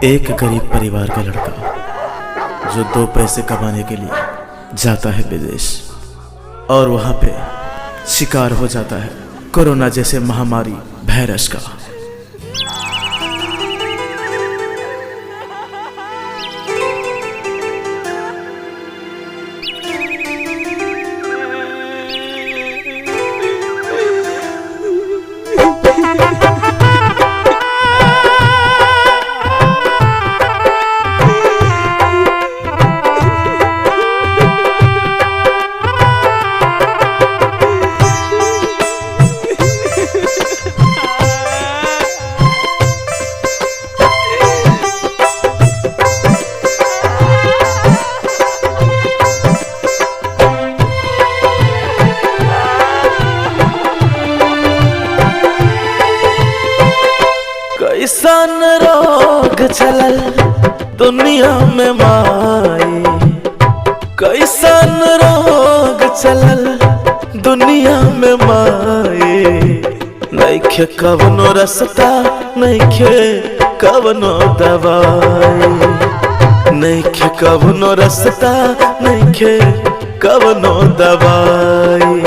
एक गरीब परिवार का लड़का जो 2 पैसे कमाने के लिए जाता है विदेश और वहां पे शिकार हो जाता है कोरोना जैसे महामारी वायरस का। कैसन रोग चलल दुनिया में माई, कैसन रोग चलल दुनिया में माई। नइखे कवनो रास्ता, नइखे कवनो दवाई, नइखे कवनो रास्ता, नइखे कवनो दवाई।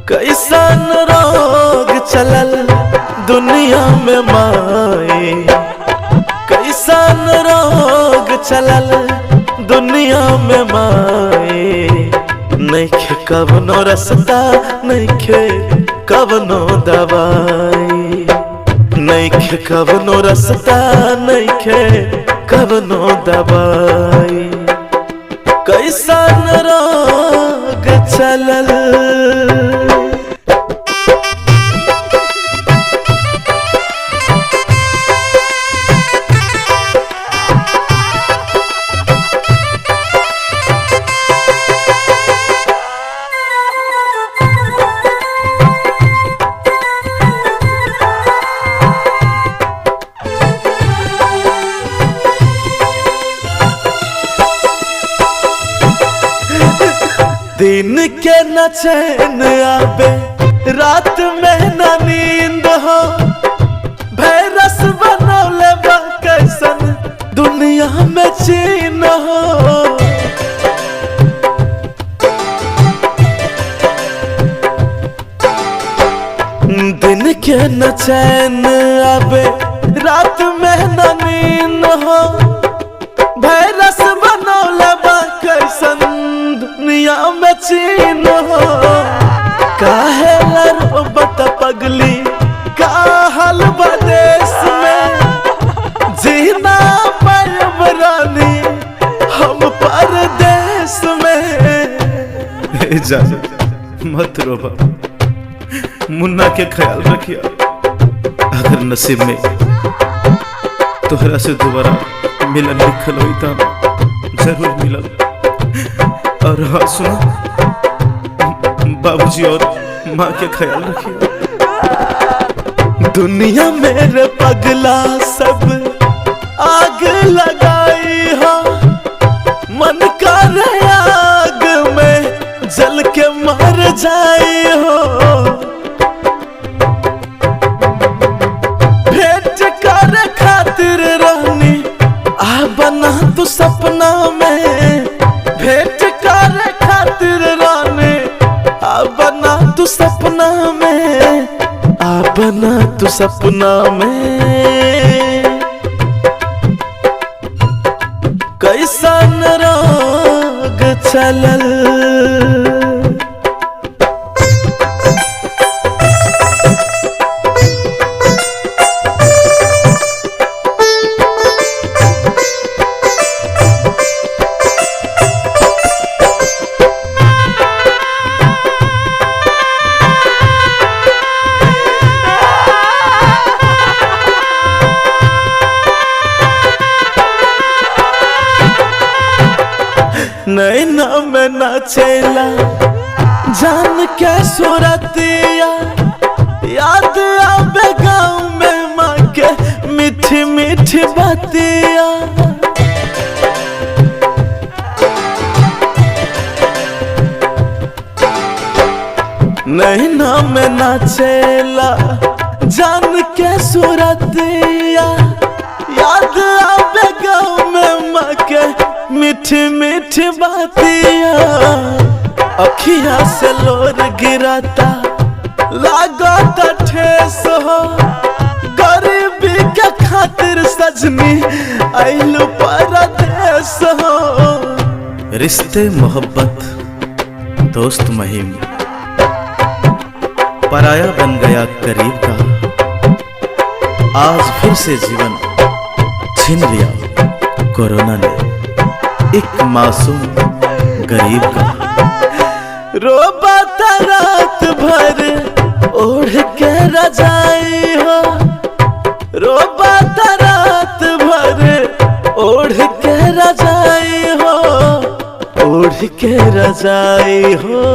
कैसन रोग चलल दुनिया में माई, कैसन रोग चलल दुनिया में माई। नइखे कवनो रास्ता, नइखे कवनो दवाई, नइखे कवनो रास्ता, नइखे कवनो दवाई। कैसन रोग चलल दिन के न चैन आवे, रात में न नींद हो। वायरस बनौले बा कैसन दुनिया में चीन हो। दिन के न चैन आवे, रात में न नींद हो। वायरस बनौले बा कैसन दुनिया में चीन हो। काहे लरोबत पगली का हाल बदेश में, जीना पायब रानी हम परदेश में। जा मत रोबा, मुन्ना के ख्याल रखिया। अगर नसीब में तोहरा से दोबारा मिलन लिखल होई त जरूर मिलल। और हाँ सुनो, बाबूजी और माँ के ख्याल रखिए। दुनिया मेरे पगला सब आग लगाई हो। मन कर आग में जल के मर जाई हो। भेंट कर खातिर रहनी आ बना तू सपना में। भेंट कर खातिर रानी आ बना तू सपना में, आ बना तू सपना में। कैसन रोग चलल नैना में नाचेला जान के सूरतिया। याद आवे गाँव में माँ के मीठी मीठी बातिया। नैना में नाचेला जान के सूरतिया, याद आवे गाँव में माँ के मीठी मीठी बातिया। अखियाँ से लोर गिराता लागता ठेस हो, गरीबी के खातिर सजनी आइलू परदेस हो। रिश्ते मोहब्बत दोस्त महिम पराया बन गया करीब का, आज फिर से जीवन छीन लिया कोरोना ने एक मासूम गरीब का। रोबाता रात भर ओढ़ के रजाई हो, रोबाता रात भर ओढ़ के रजाई हो, ओढ़ के रजाई हो।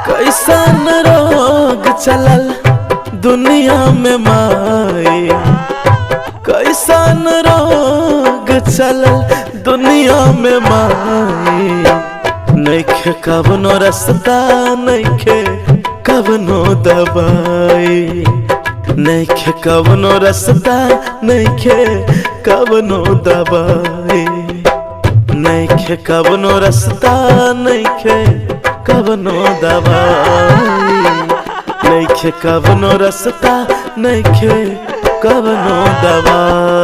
कैसन रोग चलल दुनिया में माई, कैसन रोग चलल दुनिया में माई। नइखे कवनो रास्ता, नइखे कवनो दवाई, नइखे कवनो रास्ता, नइखे कवनो दवाई, नइखे कवनो रास्ता, नइखे कवनो दवाई, नइखे कवनो रास्ता, नइखे कवनो दवाई।